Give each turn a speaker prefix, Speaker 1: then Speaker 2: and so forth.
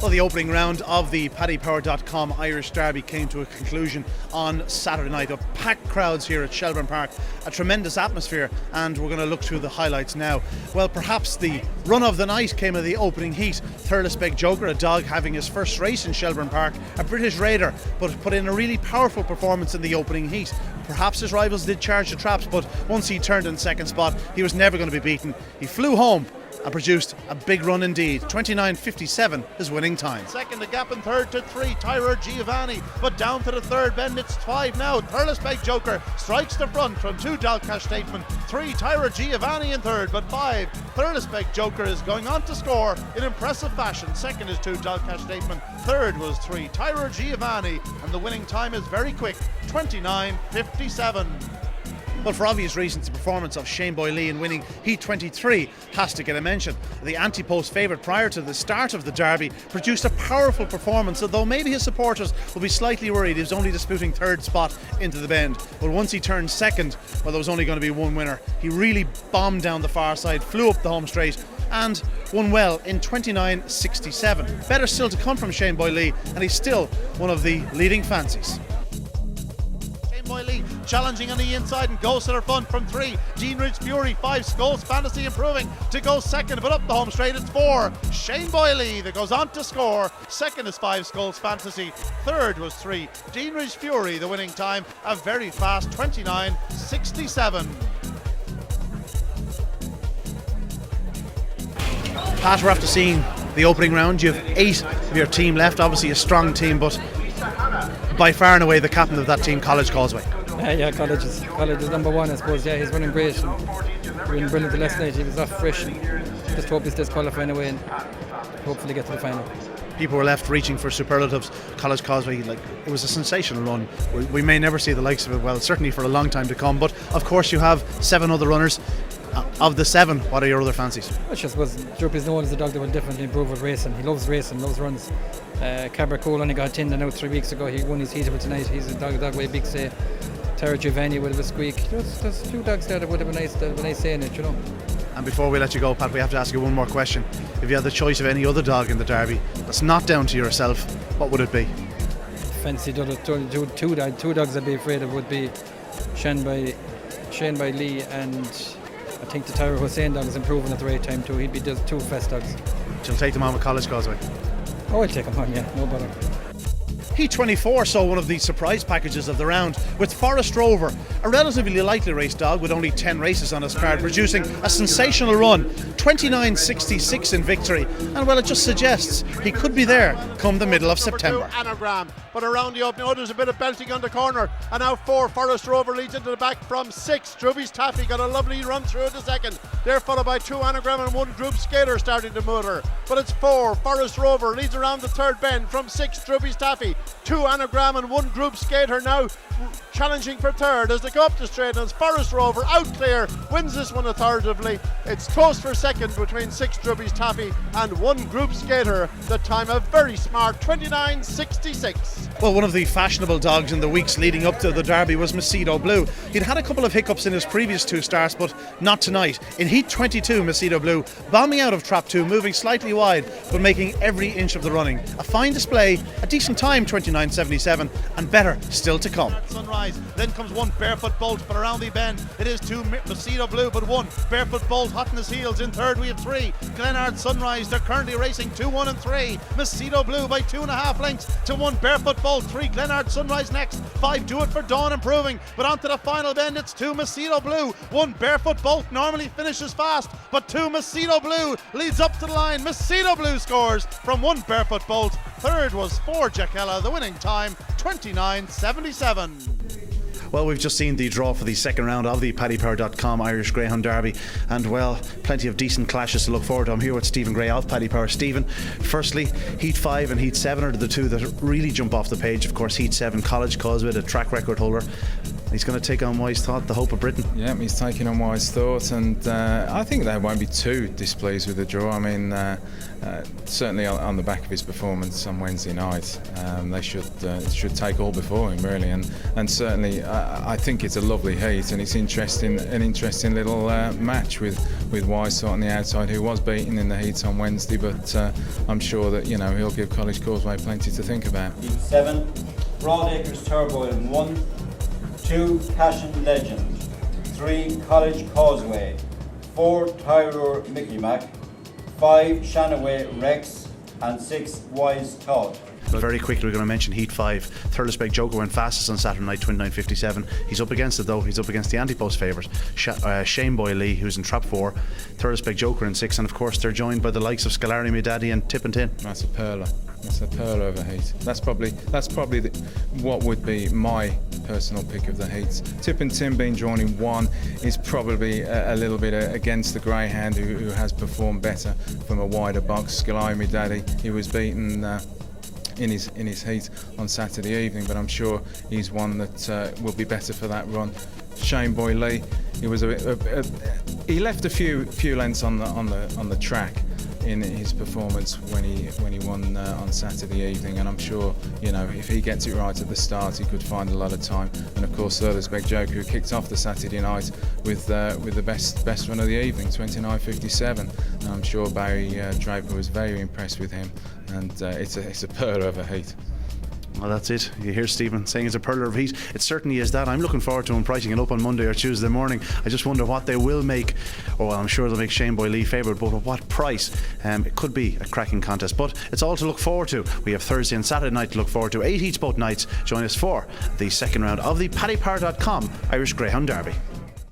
Speaker 1: Well, the opening round of the PaddyPower.com Irish Derby came to a conclusion on Saturday night. Packed crowds here at Shelbourne Park, a tremendous atmosphere, and we're going to look through the highlights now. Well, perhaps the run of the night came in the opening heat. Thurles Beg Joker, a dog having his first race in Shelbourne Park, a British raider, but put in a really powerful performance in the opening heat. Perhaps his rivals did charge the traps, but once he turned in second spot, he was never going to be beaten. He flew home and produced a big run indeed. 29.57 his winning time.
Speaker 2: Second, the gap in third to 3, Tyler Giovanni, but down to the third bend, it's 5 now. Thurles Beg Joker strikes the front from 2, Dalcash Stateman, 3, Tyler Giovanni in third, but 5, Thurles Beg Joker is going on to score in impressive fashion. Second is 2, Dalcash Stateman, third was 3, Tyler Giovanni, and the winning time is very quick, 29.57.
Speaker 1: Well, for obvious reasons, the performance of Shane Boyle in winning Heat 23 has to get a mention. The anti-post favourite prior to the start of the Derby produced a powerful performance, although maybe his supporters will be slightly worried. He was only disputing third spot into the bend. But once he turned second, well, there was only going to be one winner. He really bombed down the far side, flew up the home straight, and won well in 29.67. Better still to come from Shane Boyle, and he's still one of the leading fancies.
Speaker 2: Boyle challenging on the inside and goes to the front from 3, Gene Ridge Fury, 5, Skulls Fantasy improving to go second, but up the home straight it's 4, Shane Boyle that goes on to score. Second is 5, Skulls Fantasy, third was 3, Gene Ridge Fury, the winning time a very fast 29.67.
Speaker 1: Pat, we're after seeing the opening round. You have 8 of your team left, obviously a strong team, but by far and away the captain of that team, College Causeway.
Speaker 3: College is number one, I suppose. Yeah, he's running great. He went brilliant the last night. He was off fresh. Just hope he stays qualifying away and hopefully get to the final.
Speaker 1: People were left reaching for superlatives. College Causeway, it was a sensational run. We may never see the likes of it, well, certainly for a long time to come. But of course, you have 7 other runners. Of the 7, what are your other fancies?
Speaker 3: I suppose Droop is known as a dog that will definitely improve with racing. He loves racing, loves runs. Cabra Cole only got 10 now 3 weeks ago. He won his heatable tonight. He's a dog with a big say. Tara Giovanni with a squeak. There's a few dogs there that would have been nice saying it, you know.
Speaker 1: And before we let you go, Pat, we have to ask you one more question. If you had the choice of any other dog in the Derby that's not down to yourself, what would it be?
Speaker 3: Fancy two dogs I'd be afraid of would be Shane by Lee, and I think the Tyra Hussein dog is improving at the right time too. He'd be just 2 fast dogs.
Speaker 1: You'll take them on with College Causeway?
Speaker 3: Oh, I'll take him on, yeah, no bother.
Speaker 1: Heat 24 saw one of the surprise packages of the round with Forest Rover, a relatively lightly raced dog with only 10 races on his card, producing a sensational run, 29.66 in victory, and well, it just suggests he could be there come the middle of September.
Speaker 2: Anagram, but around the opening, there's a bit of belting on the corner, and now 4, Forest Rover leads into the back from 6, Drubby's Taffy got a lovely run through the second, they're followed by 2 Anagram and 1 Group Skater starting to motor, but it's 4, Forest Rover leads around the third bend from 6, Drubby's Taffy, 2 Anagram and 1 Group Skater now challenging for third as they go up the straight, and Forest Rover out clear, wins this one authoritatively. It's close for second between 6 Drubby's Taffy and 1 Group Skater. The time a very smart 29.66.
Speaker 1: Well, one of the fashionable dogs in the weeks leading up to the Derby was Macedo Blue. He'd had a couple of hiccups in his previous 2 starts, but not tonight. In Heat 22, Macedo Blue bombing out of trap 2, moving slightly wide, but making every inch of the running. A fine display, a decent time, 29.77, and better still to come.
Speaker 2: Sunrise, then comes 1 Barefoot Bolt, but around the bend it is 2 Macedo Blue, but 1 Barefoot Bolt hot in his heels. In third we have 3 Glenard Sunrise. They're currently racing 2, 1 and 3. Macedo Blue by 2.5 lengths to 1 Barefoot Bolt, 3 Glenard Sunrise next, 5 Do It for Dawn improving, but onto the final bend it's 2 Macedo Blue, 1 Barefoot Bolt normally finishes fast, but 2 Macedo Blue leads up to the line. Macedo Blue scores from 1 Barefoot Bolt. Third was 4 Jackella, the winning time 29.77.
Speaker 1: Well, we've just seen the draw for the second round of the PaddyPower.com Irish Greyhound Derby, and well, plenty of decent clashes to look forward to. I'm here with Stephen Gray of Paddy Power. Stephen, firstly, Heat 5 and Heat 7 are the 2 that really jump off the page. Of course, Heat 7, College Causeway, the track record holder. He's going to take on Wise Thought, the hope of Britain.
Speaker 4: Yeah, he's taking on Wise Thought, and I think they won't be too displeased with the draw. I mean, certainly on the back of his performance on Wednesday night, they should take all before him, really. And certainly, I think it's a lovely heat, and it's an interesting little match with Wise Thought on the outside, who was beaten in the heat on Wednesday. But I'm sure that he'll give College Causeway plenty to think about.
Speaker 5: Heat 7, Broadacres Turbo in 1. 2 Passion Legend, 3 College Causeway, 4 Tyrone Mickey Mac, 5 Shanaway Rex, and 6 Wise Thought.
Speaker 1: Very quickly, we're going to mention Heat 5. Thurlesbeck Joker went fastest on Saturday night, 29.57. He's up against it though. He's up against the anti-post favourite, Shane Boy Lee, who's in trap 4. Thurlesbeck Joker in 6, and of course they're joined by the likes of Scolari, Me Daddy, and Tip and Tin.
Speaker 4: That's a perler. That's a pearl over heat. That's probably what would be my personal pick of the heats. Tip and Tim being drawn in 1 is probably a little bit against the Greyhound, who has performed better from a wider box. Scolari, Me Daddy, he was beaten in his heat on Saturday evening, but I'm sure he's one that will be better for that run. Shane Boy Lee, he was he left a few lengths on the track in his performance when he won on Saturday evening, and I'm sure if he gets it right at the start, he could find a lot of time. And of course, Thurlesbeck Joker, who kicked off the Saturday night with the best run of the evening, 29.57. And I'm sure Barry Draper was very impressed with him, and it's a pearl of a heat.
Speaker 1: Well, that's it. You hear Stephen saying it's a pearl of heat. It certainly is that. I'm looking forward to him pricing it up on Monday or Tuesday morning. I just wonder what they will make. Oh, well, I'm sure they'll make Shane Boy Lee favourite, but at what price? It could be a cracking contest, but it's all to look forward to. We have Thursday and Saturday night to look forward to. 8 heats both nights. Join us for the second round of the paddypower.com Irish Greyhound Derby.